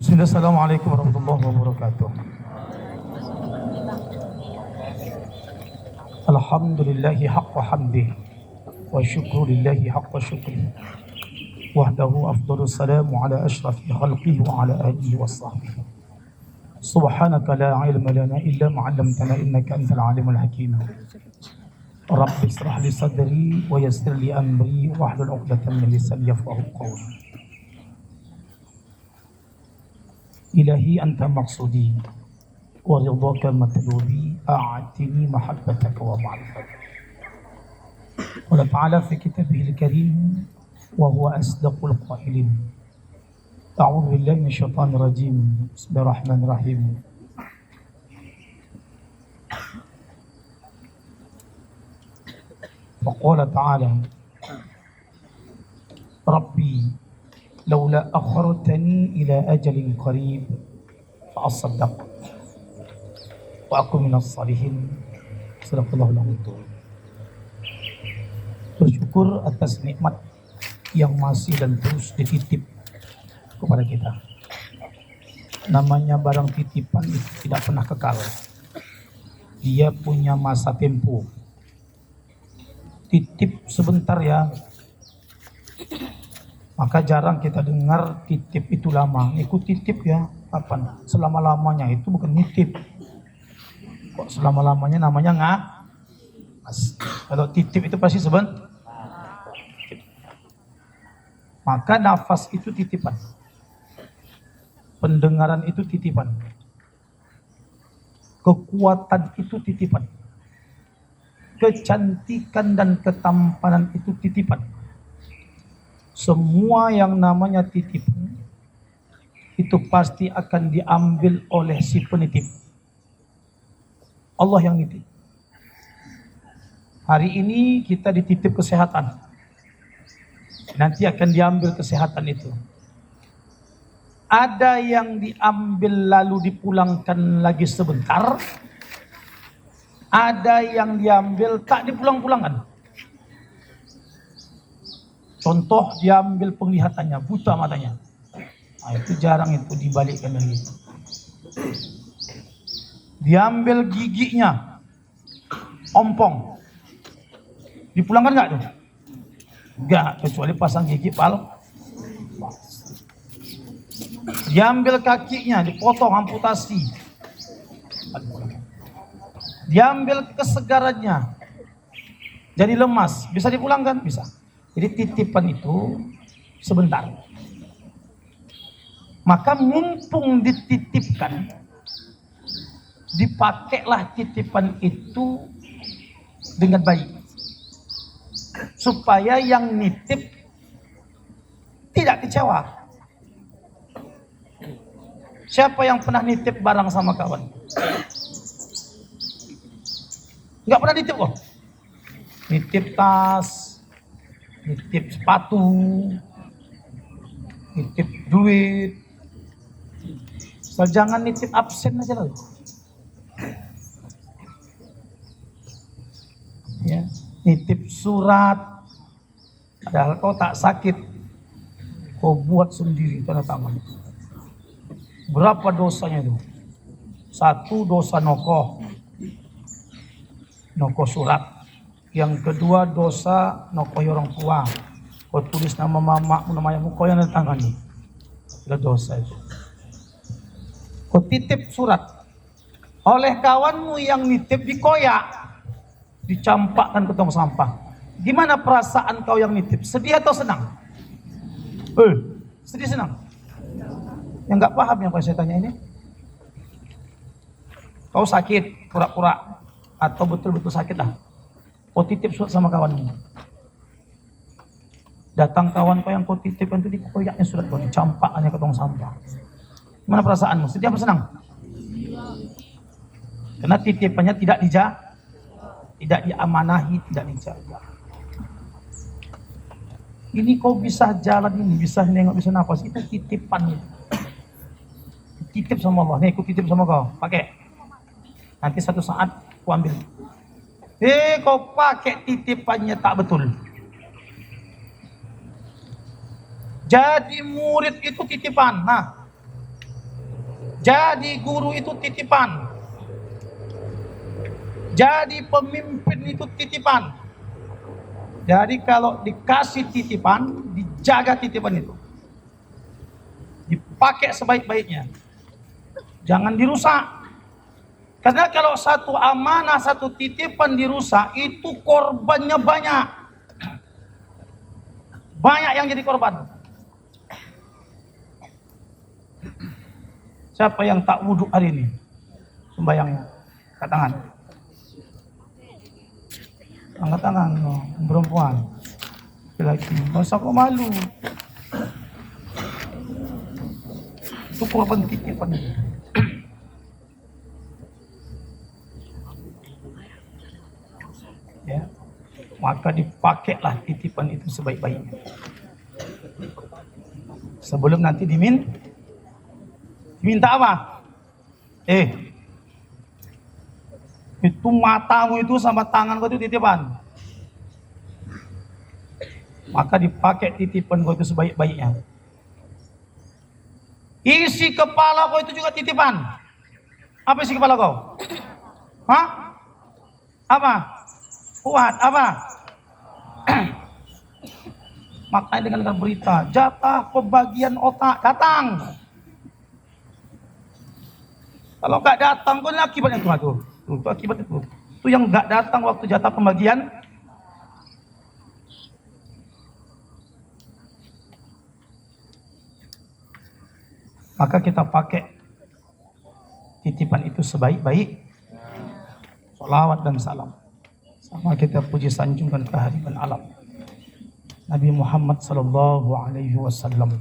Bismillah, assalamualaikum warahmatullahi wabarakatuh. Alhamdulillahi haqqa hamdih wa syukru lillahi haqqa syukrih wahdahu afdalu salamu ala ashrafil khalqih wa ala alihi wa sahbihi. Subhanaka la ilma lana illa ma 'allamtana innaka antal alimul hakim. Rabbi israh li sadri wa yassir li amri wahlul 'uqdatam min lisani yafqahu qawli. Ilahi anta maqsudi wa ridhaka matlubi a'tini mahabbataka wa ma'rifataka. Qala ta'ala fi kitabihil karim wa huwa asdaqul qailin. A'udzu billahi minasyaitonir rajim. Bismillahirrahmanirrahim. Wa qala ta'ala Rabbi laula akhartani ila ajalin qarib fa asaddaq wa aku minas salihin. Sadaqallahul azim. Bersyukur atas nikmat yang masih dan terus dititip kepada kita. Namanya barang titipan itu tidak pernah kekal. Dia punya masa tempo. Titip sebentar ya. Maka jarang kita dengar titip itu lama. Ikut titip ya, kapan? Selama-lamanya itu bukan nitip. Kok selama-lamanya namanya nggak? Kalau titip itu pasti sebentar. Maka nafas itu titipan. Pendengaran itu titipan. Kekuatan itu titipan. Kecantikan dan ketampanan itu titipan. Semua yang namanya titipan itu pasti akan diambil oleh si penitip. Allah yang nitip. Hari ini kita dititip kesehatan. Nanti akan diambil kesehatan itu. Ada yang diambil lalu dipulangkan lagi sebentar. Ada yang diambil tak dipulang-pulangkan. Contoh, diambil penglihatannya, buta matanya. Nah, itu jarang itu dibalikkan lagi. Diambil giginya, ompong. Dipulangkan nggak tuh? Nggak, kecuali pasang gigi palsu. Diambil kakinya, dipotong, amputasi. Diambil kesegarannya, jadi lemas. Bisa dipulangkan? Bisa. Jadi titipan itu sebentar. Maka mumpung dititipkan, dipakailah titipan itu dengan baik. Supaya yang nitip tidak kecewa. Siapa yang pernah nitip barang sama kawan? Enggak pernah nitip kok. Nitip tas, nitip sepatu, nitip duit. So, jangan nitip absen aja loh. Ya, nitip surat. Padahal kau tak sakit, kau buat sendiri tanda tangan. Berapa dosanya itu? Satu, dosa nokoh surat. Yang kedua, dosa nokoh orang tua. Kau tulis nama mama, nama ayahmu, kau yang tangani. Itu dosa itu. Kau titip surat oleh kawanmu yang nitip dikoyak, dicampakkan ke tong sampah. Gimana perasaan kau yang nitip? Sedih atau senang? Sedih senang? Yang nggak paham yang saya tanya ini. Kau sakit pura-pura atau betul-betul sakit lah. Kau titip surat sama kawanmu. Datang kawan kau yang kau titipkan itu dikoyaknya surat kau, dicampakkannya ke tong sampah. Gimana perasaanmu? Sedih apa senang? Karena titipannya tidak diamanahi, tidak dijaga. Ini kau bisa jalan ini, bisa nengok, bisa nafas, itu titipan. Titip sama Allah. Nih, aku titip sama kau, pakai. Nanti satu saat aku ambil. Kau pakai titipannya tak betul. Jadi murid itu titipan. Nah, Jadi guru itu titipan. Jadi pemimpin itu titipan. Jadi kalau dikasih titipan, dijaga titipan itu. Dipakai sebaik-baiknya. Jangan dirusak. Karena kalau satu amanah, satu titipan dirusak, itu korbannya banyak. Banyak yang jadi korban. Siapa yang tak wudhu hari ini? Sembayangnya. Angkat tangan. Angkat tangan. Oh, perempuan. Laki-laki. Masa kok malu? Itu korban titipan. Ya. Maka dipakailah titipan itu sebaik-baiknya. Sebelum nanti diminta apa? Itu matamu itu sama tangan kau itu titipan. Maka dipakai titipan kau itu sebaik-baiknya. Isi kepala kau itu juga titipan. Apa isi kepala kau? Hah? Apa? Kuat apa? Makanya dengan berita jatah pembagian otak datang. Kalau nggak datang, kok ini akibatnya tuh. Itu akibat itu. Itu yang nggak datang waktu jatah pembagian. Maka kita pakai titipan itu sebaik-baik. Sholawat dan salam. Sama kita puji sanjungkan kehadiran alam. Nabi Muhammad sallallahu alaihi wasallam.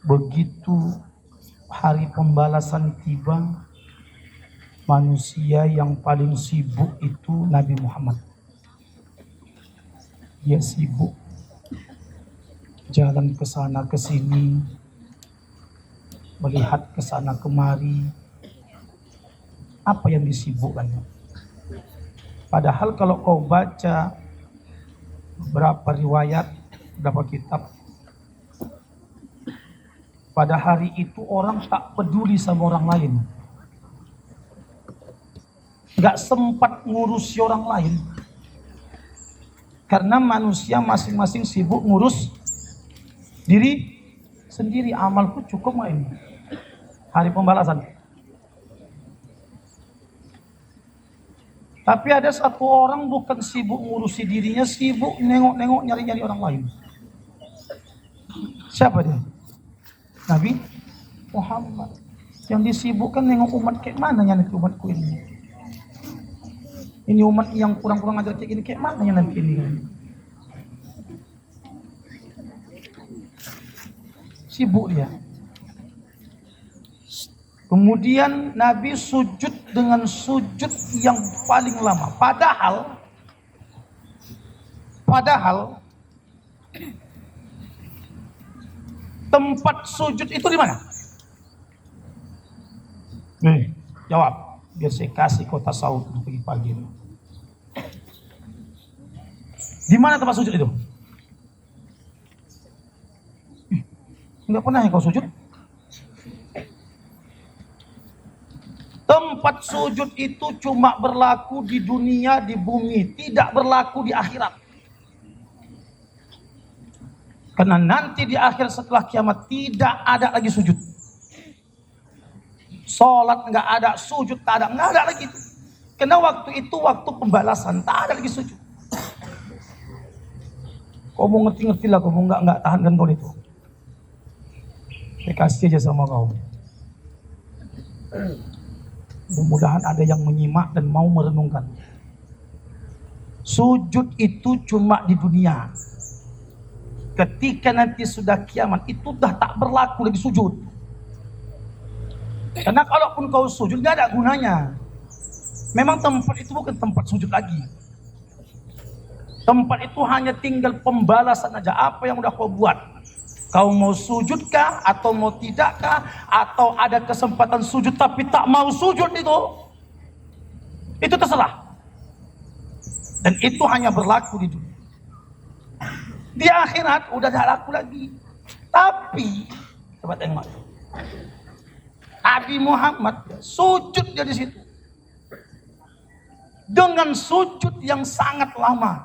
Begitu hari pembalasan tiba, manusia yang paling sibuk itu Nabi Muhammad. Dia sibuk jalan ke sana ke sini, melihat ke sana kemari. Apa yang disibukkannya? Padahal kalau kau baca berapa riwayat, berapa kitab, pada hari itu orang tak peduli sama orang lain. Gak sempat ngurusi orang lain. Karena manusia masing-masing sibuk ngurus diri sendiri. Amalku cukup gak ini? Hari pembalasan. Tapi ada satu orang bukan sibuk ngurusi dirinya, sibuk nengok-nengok nyari-nyari orang lain. Siapa dia? Nabi Muhammad. Yang disibukkan nengok umat kayak mana nanti umatku ini. Ini umat yang kurang-kurang ajar kayak gini, kayak mana nanti ini. Sibuk dia. Kemudian Nabi sujud dengan sujud yang paling lama. Padahal tempat sujud itu di mana? Jawab. Biar saya kasih kau tasawuf pagi-pagi. Di mana tempat sujud itu? Enggak pernah ya kau sujud? Tempat sujud itu cuma berlaku di dunia, di bumi, tidak berlaku di akhirat. Karena nanti di akhir setelah kiamat tidak ada lagi sujud. Sholat nggak ada, sujud tak ada, nggak ada lagi. Karena waktu itu waktu pembalasan, tak ada lagi sujud. Kau mau ngerti-ngerti lah, kau mau nggak tahan kan kau itu. Saya kasih aja sama kau. Mudah-mudahan ada yang menyimak dan mau merenungkan. Sujud itu cuma di dunia. Ketika nanti sudah kiamat, itu dah tak berlaku lagi sujud. Karena kalaupun kau sujud, gak ada gunanya. Memang tempat itu bukan tempat sujud lagi. Tempat itu hanya tinggal pembalasan aja. Apa yang udah kau buat. Kau mau sujudkah atau mau tidakkah, atau ada kesempatan sujud tapi tak mau sujud, itu terserah. Dan itu hanya berlaku di dunia. Di akhirat udah tidak laku lagi. Tapi coba tengok, Nabi Muhammad sujud dia di situ dengan sujud yang sangat lama,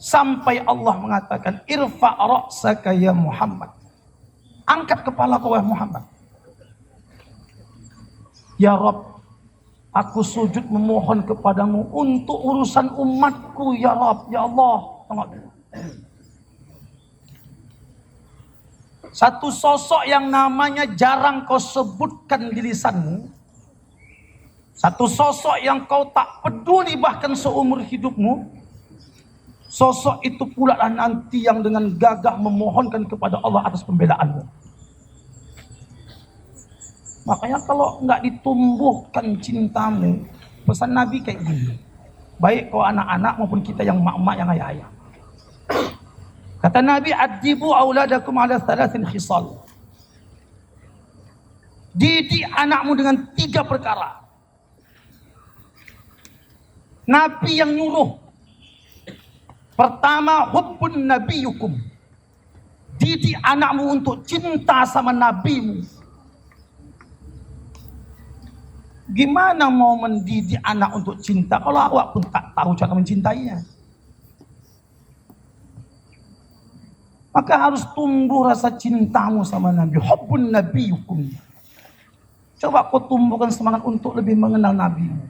sampai Allah mengatakan, irfa' ra'saka ya Muhammad, angkat kepala kau wahai Muhammad. Ya Rabb, aku sujud memohon kepadamu untuk urusan umatku ya Rabb, ya Allah. Tengok. Satu sosok yang namanya jarang kau sebutkan di lisanmu, satu sosok yang kau tak peduli bahkan seumur hidupmu, sosok itu pula lah nanti yang dengan gagah memohonkan kepada Allah atas pembelaanmu. Makanya kalau nggak ditumbuhkan cintamu, pesan Nabi kayak gini, baik kau anak-anak maupun kita yang mak-mak, yang ayah-ayah. Kata Nabi, adibu auladakum ala thalathin khisal. Didik anakmu dengan 3 perkara. Nabi yang nyuruh. Pertama, hubbun nabiyukum. Didik anakmu untuk cinta sama nabimu. Gimana mau mendidik anak untuk cinta kalau awak pun tak tahu cara mencintainya? Maka harus tumbuh rasa cintamu sama Nabi. Hubbun nabiyukum. Coba kau tumbuhkan semangat untuk lebih mengenal Nabimu.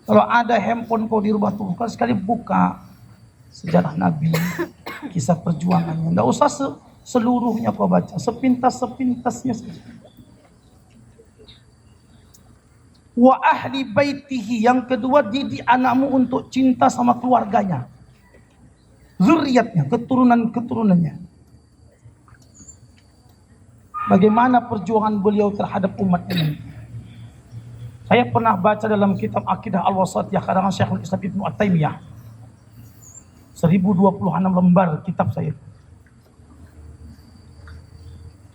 Kalau ada handphone kau di rumah tuh, kau sekali buka sejarah Nabi, kisah perjuangannya. Tidak usah seluruhnya kau baca, sepintas-sepintasnya saja. Wa ahli baitihi, yang kedua, didik anakmu untuk cinta sama keluarganya, zuriatnya, keturunan-keturunannya. Bagaimana perjuangan beliau terhadap umat ini? Saya pernah baca dalam kitab Aqidah Al-Wasatiyah karangan Syekhul Islam Ibnu At-Taimiyah, 1026 lembar kitab saya.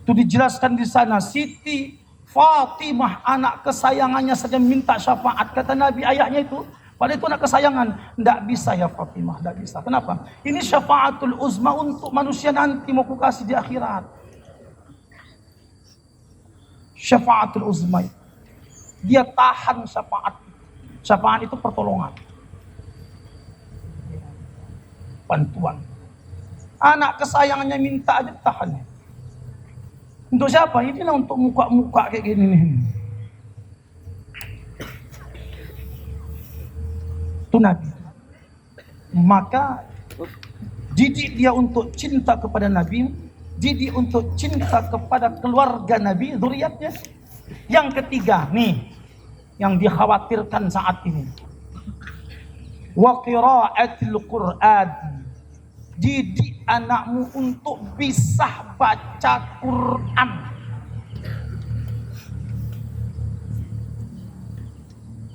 Itu dijelaskan di sana, Siti Fatimah anak kesayangannya saja minta syafaat. Kata Nabi ayahnya itu, padahal itu anak kesayangan, tidak bisa ya Fatimah, tidak bisa. Kenapa? Ini syafaatul uzma untuk manusia nanti mau kukasih di akhirat. Syafaatul uzma, dia tahan syafaat. Syafaat itu pertolongan, bantuan. Anak kesayangannya minta aja tahan. Untuk siapa? Inilah untuk muka-muka kayak gini nih. Itu Nabi. Maka didik dia untuk cinta kepada Nabi, didik untuk cinta kepada keluarga Nabi, zuriatnya. Yang ketiga nih, yang dikhawatirkan saat ini, wa qiraatil Qur'an. Didik anakmu untuk bisa baca Quran.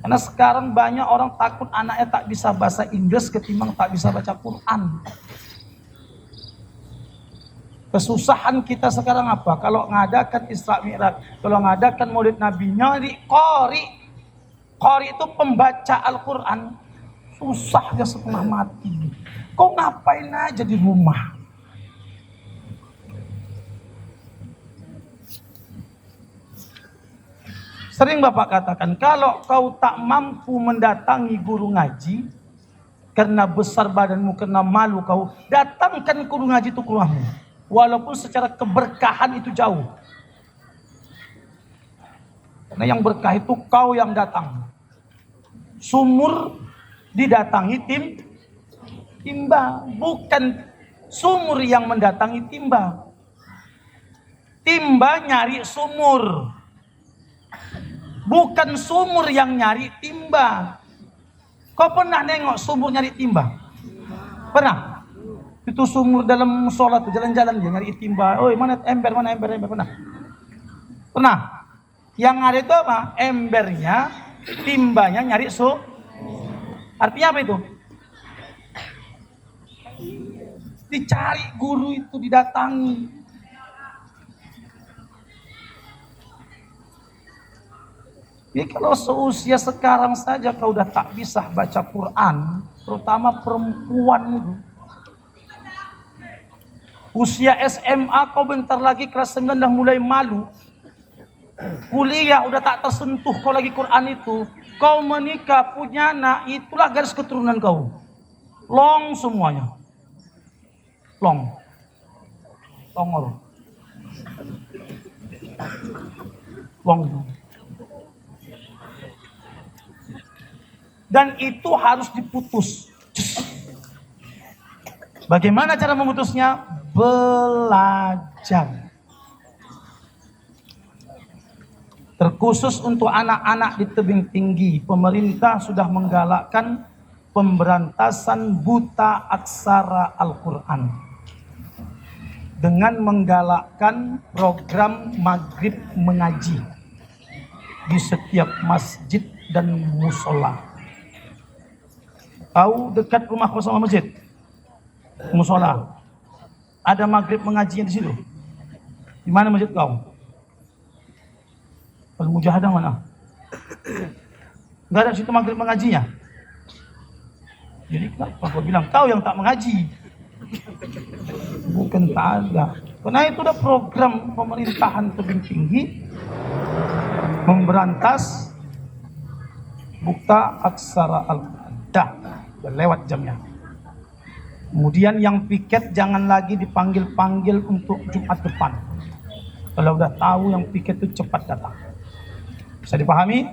Karena sekarang banyak orang takut anaknya tak bisa bahasa Inggris ketimbang tak bisa baca Quran. Kesusahan kita sekarang apa? Kalau ngadakan Isra Mi'raj, kalau ngadakan Maulid Nabi, nyari qari. Qari itu pembaca Al-Quran. Susah dia setengah mati. Kau ngapain aja di rumah? Sering Bapak katakan, kalau kau tak mampu mendatangi guru ngaji, karena besar badanmu, karena malu kau, datangkan guru ngaji itu ke rumahmu. Walaupun secara keberkahan itu jauh. Karena yang berkah itu kau yang datang. Sumur didatangi timba, bukan sumur yang mendatangi timba. Timba nyari sumur, bukan sumur yang nyari timba. Kau pernah nengok sumur nyari timba? Pernah? Itu sumur dalam sholat, jalan-jalan dia nyari timba. Oh, mana ember, pernah? Pernah? Yang ada itu apa? Embernya, timbanya nyari Artinya apa itu? Dicari guru itu, didatangi. Jadi kalau seusia sekarang saja kau udah tak bisa baca Quran, terutama perempuan itu, Usia SMA kau bentar lagi kelas 9 dah mulai malu. Kuliah udah tak tersentuh kau lagi Quran itu. Kau menikah, punya anak, itulah garis keturunan kau. Long semuanya. Long. Longor. Long. Dan itu harus diputus. Bagaimana cara memutusnya? Belajar. Terkhusus untuk anak-anak di tebing tinggi, pemerintah sudah menggalakkan pemberantasan buta aksara Al-Quran dengan menggalakkan program maghrib mengaji di setiap masjid dan musola. Tahu dekat rumah kau sama masjid? Musola. Ada maghrib mengajinya di situ. Di mana masjid kau? Al-Mujahadah mana? Enggak ada situ maghrib mengajinya. Jadi kenapa kau bilang kau yang tak mengaji? Bukan tak ada. Karena itu ada program pemerintahan tebing tinggi memberantas buta aksara Al-Quran. Dah lewat jamnya. Kemudian yang piket jangan lagi dipanggil-panggil untuk Jumat depan. Kalau udah tahu yang piket itu cepat datang. Bisa dipahami?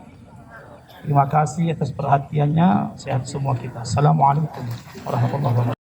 Terima kasih atas perhatiannya. Sehat semua kita. Assalamualaikum warahmatullahi wabarakatuh.